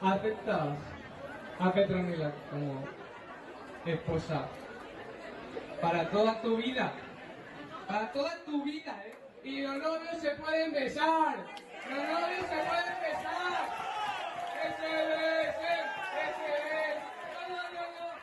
¿Aceptas a Petronila como esposa para toda tu vida? Para toda tu vida, ¿eh? Y los novios se pueden besar. Los novios se pueden besar. Ese es. No, no, no, no.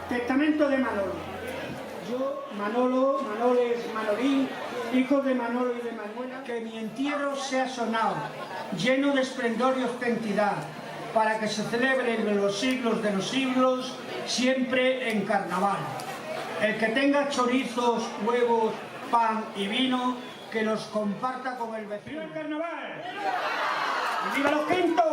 Testamento de Manolo. Yo, Manolo, Manoles, Manolín, hijo de Manolo y de Manuela, que mi entierro sea sonado, lleno de esplendor y ostentidad, para que se celebre en los siglos de los siglos, siempre en carnaval. El que tenga chorizos, huevos, pan y vino, que los comparta con el vecino. ¡Viva el carnaval! ¡Y viva los quintos!